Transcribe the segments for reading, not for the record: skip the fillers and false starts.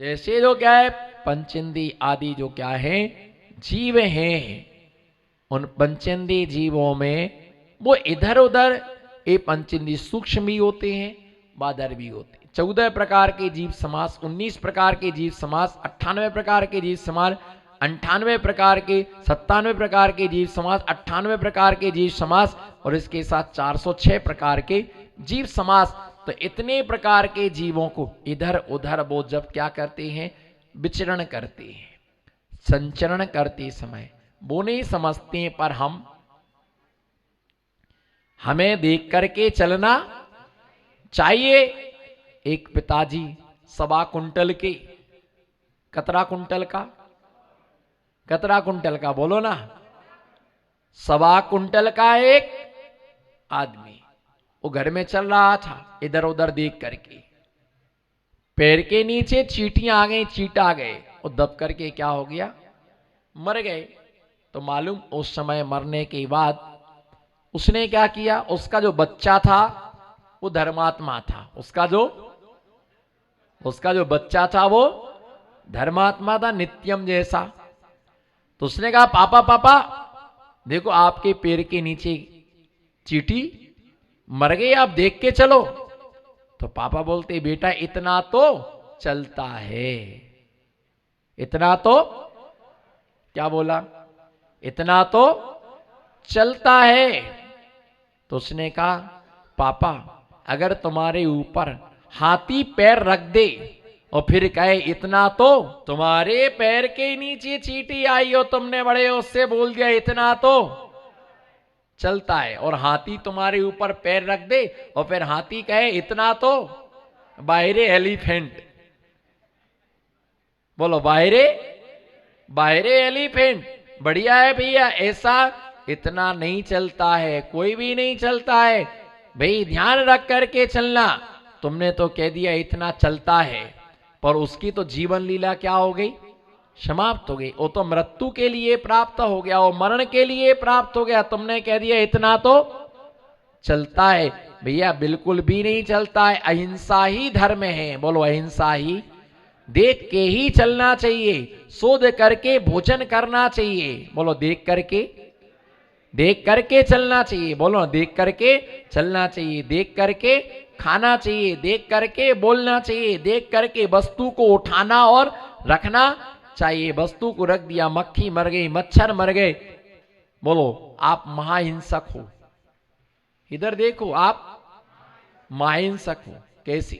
जैसे जो क्या है पंचेंद्रिय आदि जो क्या है जीव हैं, उन पंचेंद्रिय जीवों में वो इधर उधर ये पंचेंद्रिय सूक्ष्म भी होते हैं, बादर भी होते हैं। 14 प्रकार के जीव समास, 19 प्रकार के जीव समास, 98 प्रकार के जीव समास, 98 प्रकार के 97 प्रकार के जीव समास, 98 प्रकार के जीव समास और इसके साथ 406 प्रकार के जीव समास। तो इतने प्रकार के जीवों को इधर उधर वो जब क्या करते हैं, विचरण करते हैं, संचरण करते समय वो नहीं समझते, पर हमें देख करके चलना चाहिए। एक पिताजी 1.25 कुंटल के, कतरा कुंटल का, कतरा कुंटल का बोलो ना, 1.25 कुंटल का एक आदमी वो घर में चल रहा था, इधर उधर देख करके पैर के नीचे चींटियां आ गई, चींटा आ गए, वो दब करके क्या हो गया, मर गए। तो मालूम उस समय मरने के बाद उसने क्या किया, उसका जो बच्चा था वो धर्मात्मा था, उसका जो बच्चा था वो धर्मात्मा था, नित्यम जैसा। तो उसने कहा पापा पापा देखो आपके पैर के नीचे चींटी मर गई, आप देख के चलो। तो पापा बोलते बेटा इतना तो चलता है, इतना तो, क्या बोला, इतना तो चलता है। तो उसने कहा पापा अगर तुम्हारे ऊपर हाथी पैर रख दे और फिर कहे इतना तो, तुम्हारे पैर के नीचे चींटी आई हो, तुमने बड़े उससे बोल दिया इतना तो चलता है, और हाथी तुम्हारे ऊपर पैर रख दे और फिर हाथी कहे इतना तो, बाहरे एलिफेंट, बोलो बाहरे, बाहरे एलिफेंट। बढ़िया है भैया, ऐसा इतना नहीं चलता है, कोई भी नहीं चलता है भाई, ध्यान रख करके चलना। तुमने तो कह दिया इतना चलता है, पर उसकी तो जीवन लीला क्या हो गई, समाप्त हो गई। वो तो मृत्यु के लिए प्राप्त हो गया, वो मरण के लिए प्राप्त हो गया। तुमने कह दिया इतना तो चलता है, भैया बिल्कुल भी नहीं चलता है। अहिंसा ही धर्म है, बोलो अहिंसा ही। देख के ही चलना चाहिए, शोध करके भोजन करना चाहिए, बोलो देख करके, देख करके चलना चाहिए, बोलो देख करके चलना चाहिए, देख करके खाना चाहिए, देख करके बोलना चाहिए, देख करके वस्तु को उठाना और रखना चाहिए। वस्तु को रख दिया, मक्खी मर गई, मच्छर मर गए, बोलो आप महाहिंसक हो। इधर देखो आप महाहिंसक हो। कैसी,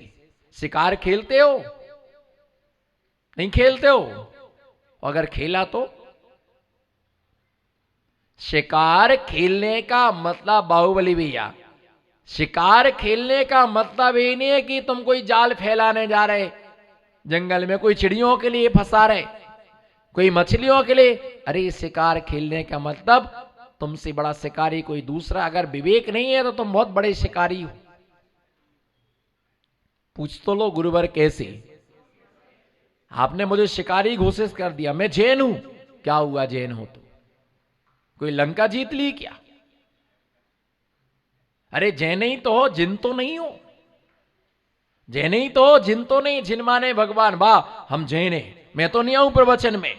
शिकार खेलते हो, नहीं खेलते हो, अगर खेला तो, शिकार खेलने का मतलब बाहुबली भैया, शिकार खेलने का मतलब ये नहीं है कि तुम कोई जाल फैलाने जा रहे जंगल में, कोई चिड़ियों के लिए फंसा रहे, कोई मछलियों के लिए। अरे शिकार खेलने का मतलब तुमसे बड़ा शिकारी कोई दूसरा अगर विवेक नहीं है तो तुम बहुत बड़े शिकारी हो। पूछ तो लो गुरुवर कैसे, आपने मुझे शिकारी घोषित कर दिया, मैं जैन हूं, क्या हुआ जैन हो तो, कोई लंका जीत ली क्या? अरे जैन ही तो हो, जिन तो नहीं हो, जैन ही तो हो, जिन तो नहीं। जिन माने भगवान, वाह हम जैन हैं, मैं तो नहीं आऊं प्रवचन में,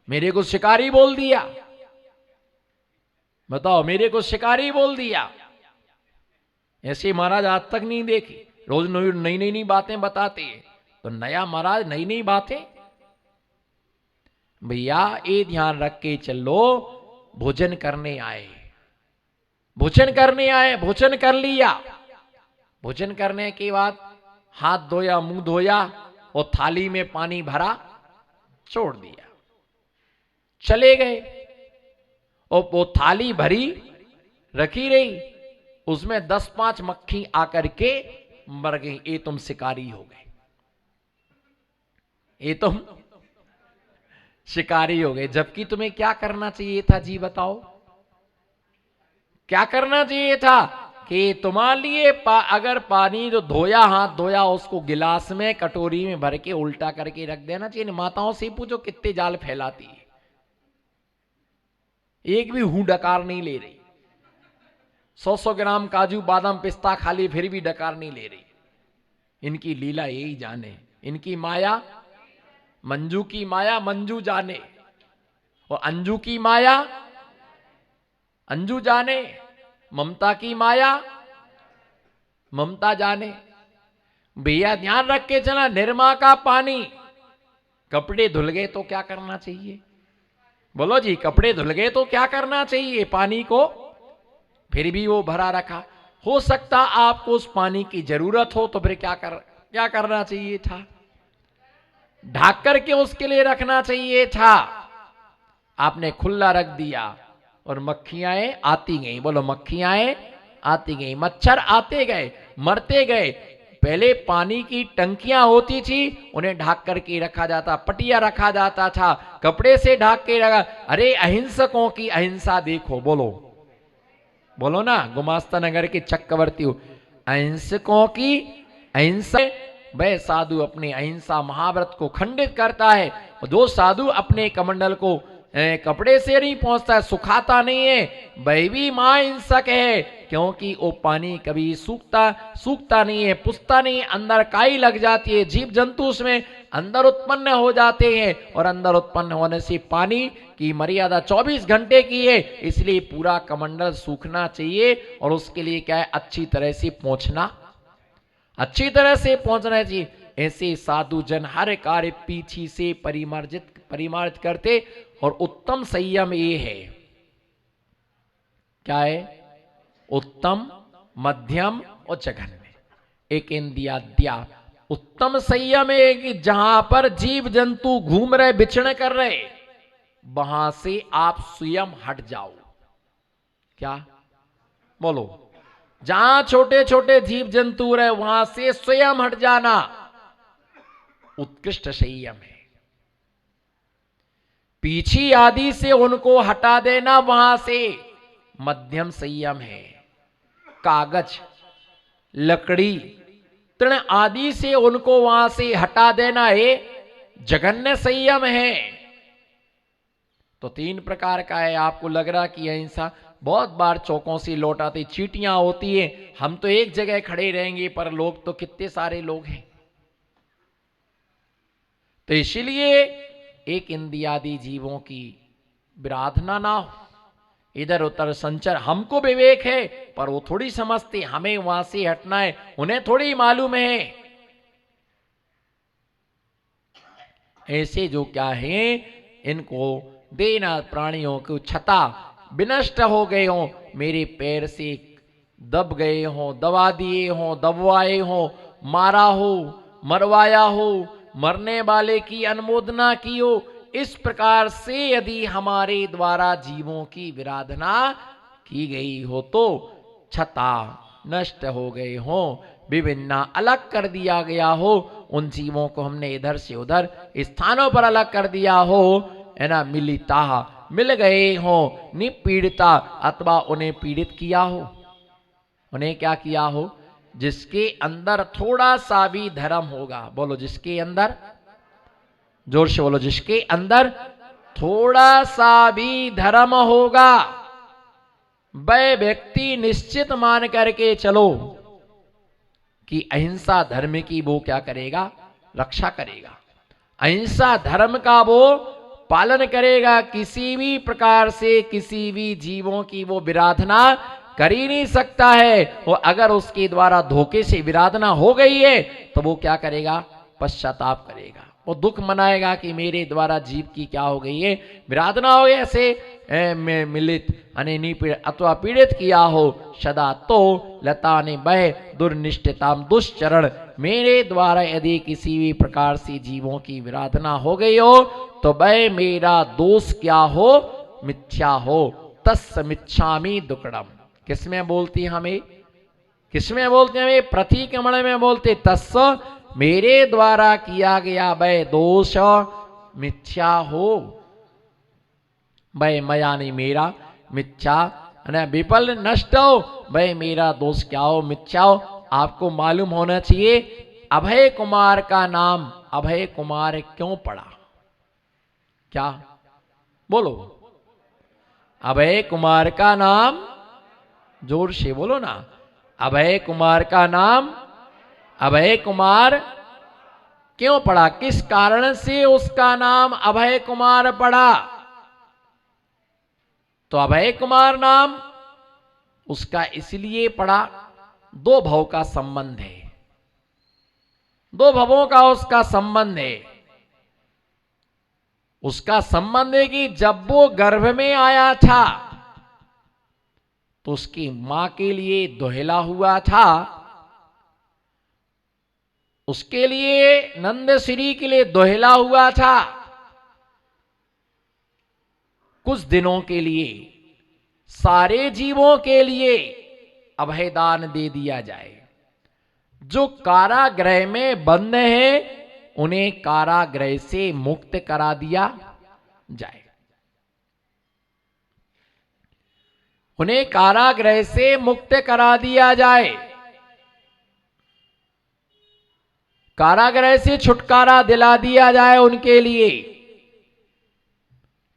मेरे को शिकारी बोल दिया, बताओ मेरे को शिकारी बोल दिया। ऐसे महाराज आज तक नहीं देखी, रोज नई नई नई बातें बताते हैं। तो नया महाराज नई नई बातें, भैया ये ध्यान रख के चलो, भोजन करने आए, भोजन करने आए, भोजन कर लिया, भोजन करने के बाद हाथ धोया, मुंह धोया और थाली में पानी भरा, छोड़ दिया, चले गए। और वो थाली भरी रखी रही, उसमें 10-5 मक्खी आकर के मर गई। ये तुम शिकारी हो गए, ये तुम शिकारी हो गए। जबकि तुम्हें क्या करना चाहिए था जी बताओ, क्या करना चाहिए था कि तुम्हारे लिए अगर पानी जो धोया, हाथ धोया, उसको गिलास में कटोरी में भर के उल्टा करके रख देना चाहिए। माताओं से पूछो कितने जाल फैलाती है, एक भी हूं डकार नहीं ले रही, 100-100 ग्राम काजू बादाम पिस्ता खा ली फिर भी डकार नहीं ले रही। इनकी लीला यही जाने, इनकी माया मंजू की माया मंजू जाने, और अंजू की माया अंजू जाने, ममता की माया ममता जाने। भैया ध्यान रख के चला, निरमा का पानी, कपड़े धुल गए तो क्या करना चाहिए? बोलो जी, कपड़े धुल गए तो क्या करना चाहिए? पानी को फिर भी वो भरा रखा। हो सकता आपको उस पानी की जरूरत हो, तो फिर क्या करना चाहिए था? ढक करके उसके लिए रखना चाहिए था। आपने खुला रख दिया और मक्खियां आती गई। बोलो, मक्खियां आती गई, मच्छर आते गए, मरते गए। पहले पानी की टंकियां होती थी, उन्हें ढक करके रखा जाता, पटिया रखा जाता था, कपड़े से ढक के रखा। अरे अहिंसकों की अहिंसा देखो, बोलो बोलो ना, गुमास्ता नगर के चक्रवर्ती हो, अहिंसकों की अहिंसा। वह साधु अपनी अहिंसा महाव्रत को खंडित करता है। जो साधु अपने कमंडल को कपड़े से नहीं पहुंचता, सुखाता नहीं है, वह भी महाहिंसक है, क्योंकि वो पानी कभी सूखता नहीं है, पुछता नहीं, अंदर काई लग जाती है, जीव जंतु उसमें अंदर उत्पन्न हो जाते हैं, और अंदर उत्पन्न होने से पानी की मर्यादा 24 घंटे की है, इसलिए पूरा कमंडल सूखना चाहिए। और उसके लिए क्या है? अच्छी तरह से पहुंचना चाहिए। ऐसे साधु जन हर कार्य पीछे से परिमार्जित करते। और उत्तम संयम ये है, क्या है? उत्तम, मध्यम और जघन्य, एक इंद्रियाद्या। उत्तम संयम है कि जहां पर जीव जंतु घूम रहे, विचरण कर रहे, वहां से आप स्वयं हट जाओ। क्या बोलो? जहां छोटे छोटे जीव जंतु रहे, वहां से स्वयं हट जाना उत्कृष्ट संयम है। पीछी आदि से उनको हटा देना, वहां से मध्यम संयम है। कागज, लकड़ी, तृण आदि से उनको वहां से हटा देना है जघन्य संयम है। तो 3 प्रकार का है। आपको लग रहा कि अहिंसा बहुत बार चौकों से लौट आती, चींटियां होती है, हम तो एक जगह खड़े रहेंगे, पर लोग तो कितने सारे लोग हैं। तो इसीलिए एक इंद्रियादि जीवों की विराधना ना हो, इधर उधर संचर। हमको विवेक है, पर वो थोड़ी समझते, हमें वहां से हटना है, उन्हें थोड़ी मालूम है। ऐसे जो क्या है, इनको देना प्राणियों को छता विनष्ट हो गए हो, मेरे पैर से दब गए हो, दबा दिए हो, दबवाए हो, मारा हो, मरवाया हो, मरने वाले की अनुमोदना की हो। इस प्रकार से यदि हमारे द्वारा जीवों की विराधना की गई हो, तो छता नष्ट हो गए हो, विभिन्न अलग कर दिया गया हो, उन जीवों को हमने इधर से उधर स्थानों पर अलग कर दिया हो, है ना, मिलिता मिल गए हो, निपीड़िता अथवा उन्हें पीड़ित किया हो। उन्हें क्या किया हो? जिसके अंदर थोड़ा सा भी धर्म होगा, बोलो जिसके अंदर, जोर से बोलो, जिसके अंदर थोड़ा सा भी धर्म होगा, वह व्यक्ति निश्चित मान करके चलो कि अहिंसा धर्म की वो क्या करेगा? रक्षा करेगा। अहिंसा धर्म का वो पालन करेगा। किसी भी प्रकार से किसी भी जीवों की वो विराधना कर ही नहीं सकता है। और अगर उसके द्वारा धोखे से विराधना हो गई है, तो वो क्या करेगा? पश्चाताप करेगा, वो दुख मनाएगा कि मेरे द्वारा जीव की क्या हो गई है, विराधना हो गई, ऐसे मिलित अथवा पीड़ित किया हो। सदा तो लता ने बह दुर्निष्ठताम दुष्चरण, मेरे द्वारा यदि किसी भी प्रकार से जीवों की विराधना हो गई हो, तो वह मेरा दोष क्या हो? मिथ्या हो। तस् मिच्छामि दुक्कडम। किसमें बोलती हमें? किसमें बोलते हमें? प्रतिक्रमण में बोलते, तस् मेरे द्वारा किया गया वह दोष मिथ्या हो। वह मया नहीं, मेरा मिथ्या विफल नष्ट हो, वह मेरा दोष क्या हो? मिथ्या हो। आपको मालूम होना चाहिए अभय कुमार का नाम अभय कुमार क्यों पड़ा? क्या बोलो? अभय कुमार का नाम, जोर से बोलो ना, अभय कुमार का नाम अभय कुमार क्यों पड़ा, किस कारण से उसका नाम अभय कुमार पड़ा? तो अभय कुमार नाम उसका इसलिए पड़ा, दो भव का संबंध है, दो भवों का उसका संबंध है। उसका संबंध है कि जब वो गर्भ में आया था तो उसकी मां के लिए दोहला हुआ था, उसके लिए नंद श्री के लिए दोहला हुआ था। कुछ दिनों के लिए सारे जीवों के लिए अभयदान दे दिया जाए। जो कारागृह में बंद हैं उन्हें कारागृह से मुक्त करा दिया जाए, उन्हें कारागृह से मुक्त करा दिया जाए, कारागृह से छुटकारा दिला दिया जाए उनके लिए।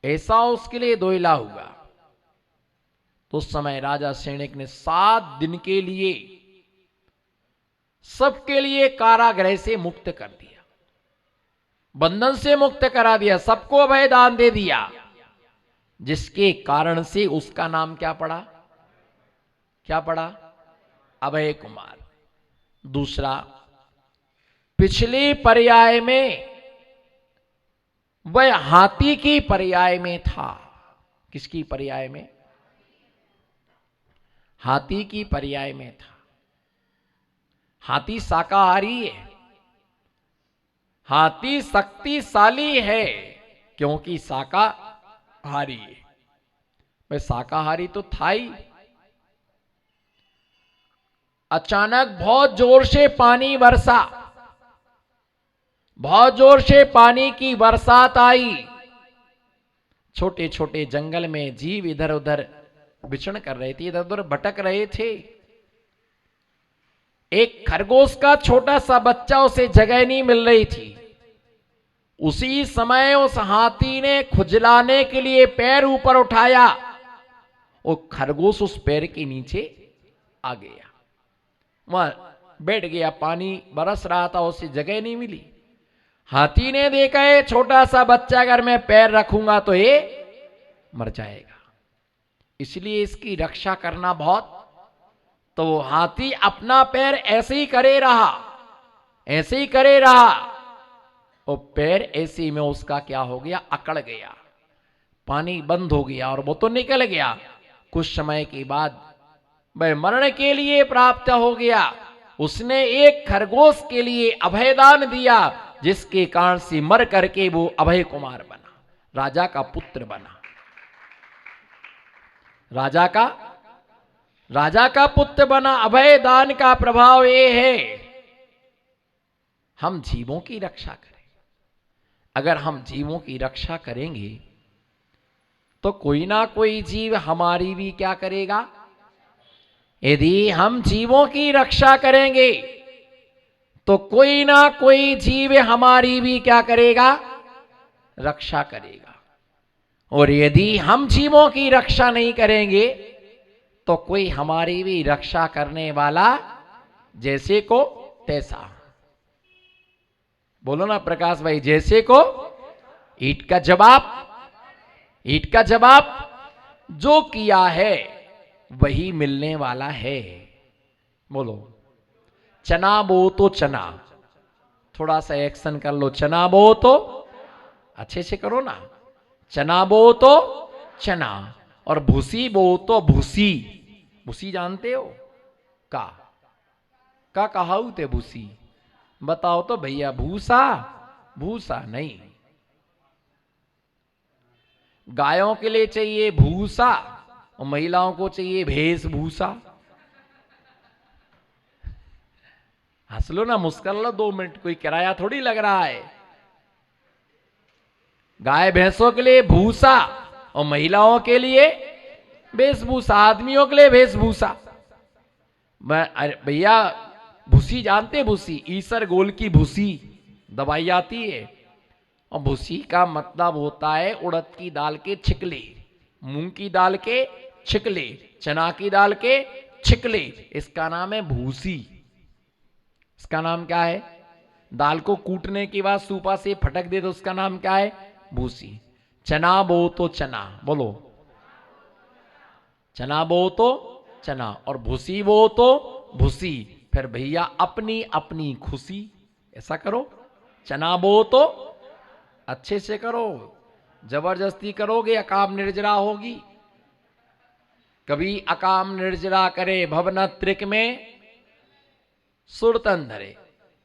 ऐसा उसके लिए दोहला हुआ। तो उस समय राजा सैनिक ने 7 दिन के लिए सबके लिए कारागृह से मुक्त कर दिया, बंधन से मुक्त करा दिया, सबको अभय दान दे दिया, जिसके कारण से उसका नाम क्या पड़ा? क्या पड़ा? अभय कुमार। दूसरा, पिछले पर्याय में वह हाथी की पर्याय में था। किसकी पर्याय में? हाथी की पर्याय में था। हाथी शाकाहारी है, हाथी शक्तिशाली है क्योंकि शाकाहारी है। भाई शाकाहारी तो था ही। अचानक बहुत जोर से पानी बरसा, बहुत जोर से पानी की बरसात आई। छोटे छोटे जंगल में जीव इधर उधर विचरण कर रहे थे, इधर उधर भटक रहे थे। एक खरगोश का छोटा सा बच्चा, उसे जगह नहीं मिल रही थी। उसी समय उस हाथी ने खुजलाने के लिए पैर ऊपर उठाया और खरगोश उस पैर के नीचे आ गया, वहां बैठ गया। पानी बरस रहा था, उसे जगह नहीं मिली। हाथी ने देखा है छोटा सा बच्चा अगर मैं पैर रखूंगा तो ये मर जाएगा, इसलिए इसकी रक्षा करना बहुत। तो हाथी अपना पैर ऐसे ही करे रहा, ऐसे ही करे रहा, और पैर ऐसे में उसका क्या हो गया? अकड़ गया, पानी बंद हो गया और वो तो निकल गया। कुछ समय के बाद वह मरण के लिए प्राप्त हो गया। उसने एक खरगोश के लिए अभयदान दिया, जिसके कारण से मर करके वो अभय कुमार बना, राजा का पुत्र बना। राजा का पुत्र बना। अभय दान का प्रभाव ये है, हम जीवों की रक्षा करें। अगर हम जीवों की रक्षा करेंगे तो कोई ना कोई जीव हमारी भी क्या करेगा? यदि हम जीवों की रक्षा करेंगे तो कोई ना कोई जीव हमारी भी क्या करेगा? रक्षा करेगा। और यदि हम जीवों की रक्षा नहीं करेंगे तो कोई हमारी भी रक्षा करने वाला जैसे को तैसा। बोलो ना प्रकाश भाई, जैसे को ईंट का जवाब, ईंट का जवाब जो किया है वही मिलने वाला है। बोलो, चना बो तो चना, थोड़ा सा एक्शन कर लो। चना बो तो अच्छे से करो ना। चना बो तो चना, और भूसी बो तो भूसी। भूसी जानते हो? का कहावत है भूसी? बताओ तो भैया। भूसा? भूसा नहीं। गायों के लिए चाहिए भूसा और महिलाओं को चाहिए वेशभूषा। हंस लो ना, मुस्कुरा लो 2 मिनट, कोई किराया थोड़ी लग रहा है। गाय भैंसों के लिए भूसा और महिलाओं के लिए वेशभूषा, आदमियों के लिए वेशभूषा। भैया भूसी जानते? भूसी ईसर गोल की भूसी दवाई आती है, और भूसी का मतलब होता है उड़द की दाल के छिकले, मूंग की दाल के छिकले, चना की दाल के छिकले। इसका नाम है भूसी। इसका नाम क्या है? दाल को कूटने के बाद सूपा से फटक दे तो उसका नाम क्या है? भूसी। चना बो तो चना, बोलो चना बो तो चना, और भूसी बो तो भूसी। फिर भैया अपनी अपनी खुशी, ऐसा करो। चना बो तो अच्छे से करो, जबरदस्ती करोगे अकाम निर्जरा होगी। कभी अकाम निर्जरा करे भवन त्रिक में सुरतन धरे।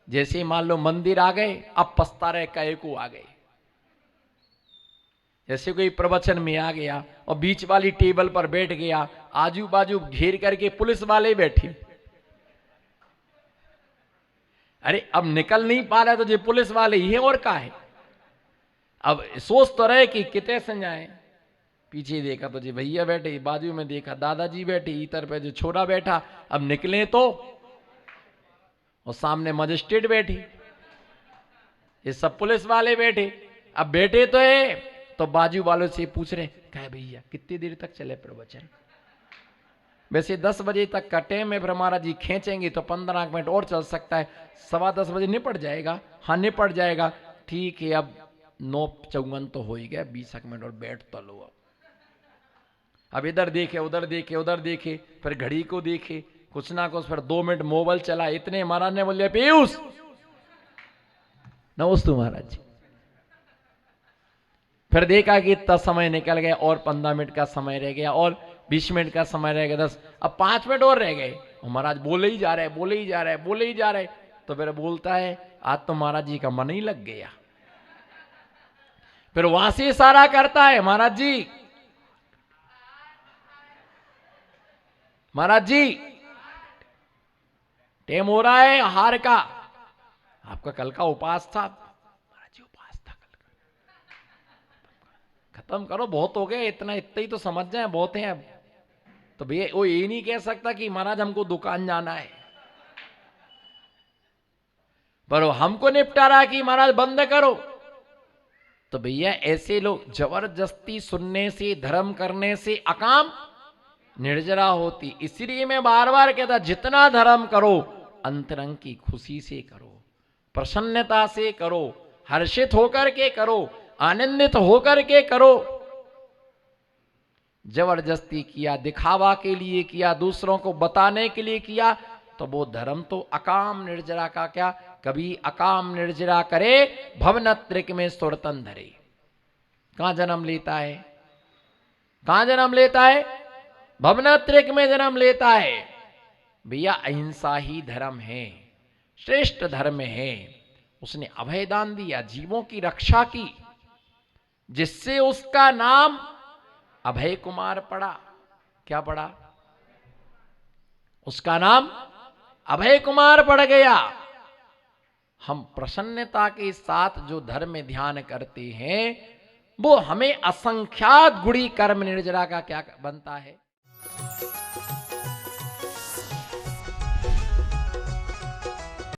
जैसे मान लो मंदिर आ गए, अब पछता रहे कहे को आ गए। जैसे कोई प्रवचन में आ गया और बीच वाली टेबल पर बैठ गया, आजू बाजू घेर करके पुलिस वाले बैठे। अरे अब निकल नहीं पा रहा तो जो पुलिस वाले ही है और का है। अब सोच तो रहे कि कितने से जाए। पीछे देखा तो जी भैया बैठे, बाजू में देखा दादाजी बैठे, इधर पे जो छोरा बैठा। अब निकले तो, और सामने मजिस्ट्रेट बैठी, ये सब पुलिस वाले बैठे। अब बैठे तो है, तो बाजू वालों से पूछ रहे, कहे भैया कितनी देर तक चले प्रवचन? वैसे 10 बजे तक का टाइम है, फिर हमारा जी खींचेंगे तो 15 मिनट और चल सकता है, 10:15 बजे निपट जाएगा। हाँ निपट जाएगा, ठीक है। अब 9:54 तो हो ही गया, 20 मिनट और बैठ तो लो। अब इधर देखे उधर देखे उधर देखे, फिर घड़ी को देखे, कुछ ना कुछ, फिर 2 मिनट मोबाइल चला। इतने महाराज ने बोले, पीयूष नमस्ते महाराज जी। फिर देखा कि इतना समय निकल गया, और 15 मिनट का समय रह गया, और 20 मिनट का समय रह गया, 10, अब 5 मिनट और रह गए। और महाराज बोले ही जा रहे, बोले ही जा रहे, बोले ही जा रहे। तो फिर बोलता है, आज तो महाराज जी का मन ही लग गया। फिर वहां से इशारा करता है, महाराज जी, महाराज जी टेम हो रहा है हार का। आपका कल का उपास था। महाराज जी उपास था कल का, खत्म करो, बहुत हो गया, इतना ही तो समझ जाए, बहुत है अब। तो भैया वो ये नहीं कह सकता कि महाराज हमको दुकान जाना है, पर हमको निपटा रहा कि महाराज बंद करो। तो भैया ऐसे लोग जबरदस्ती सुनने से, धर्म करने से अकाम निर्जरा होती। इसलिए मैं बार बार कहता, जितना धर्म करो अंतरंग की खुशी से करो, प्रसन्नता से करो, हर्षित होकर के करो, आनंदित होकर के करो। जबरदस्ती किया, दिखावा के लिए किया, दूसरों को बताने के लिए किया, तो वो धर्म तो अकाम निर्जरा का क्या। कभी अकाम निर्जरा करे भवनत्रिक में सुरतन धरे। कहां जन्म लेता है? कहां जन्म लेता है? भवनत्रिक में जन्म लेता है। भैया अहिंसा ही धर्म है, श्रेष्ठ धर्म है। उसने अभयदान दिया, जीवों की रक्षा की, जिससे उसका नाम अभय कुमार पड़ा। क्या पड़ा? उसका नाम अभय कुमार पड़ गया। हम प्रसन्नता के साथ जो धर्म में ध्यान करते हैं, वो हमें असंख्यात गुणी कर्म निर्जरा का क्या बनता है।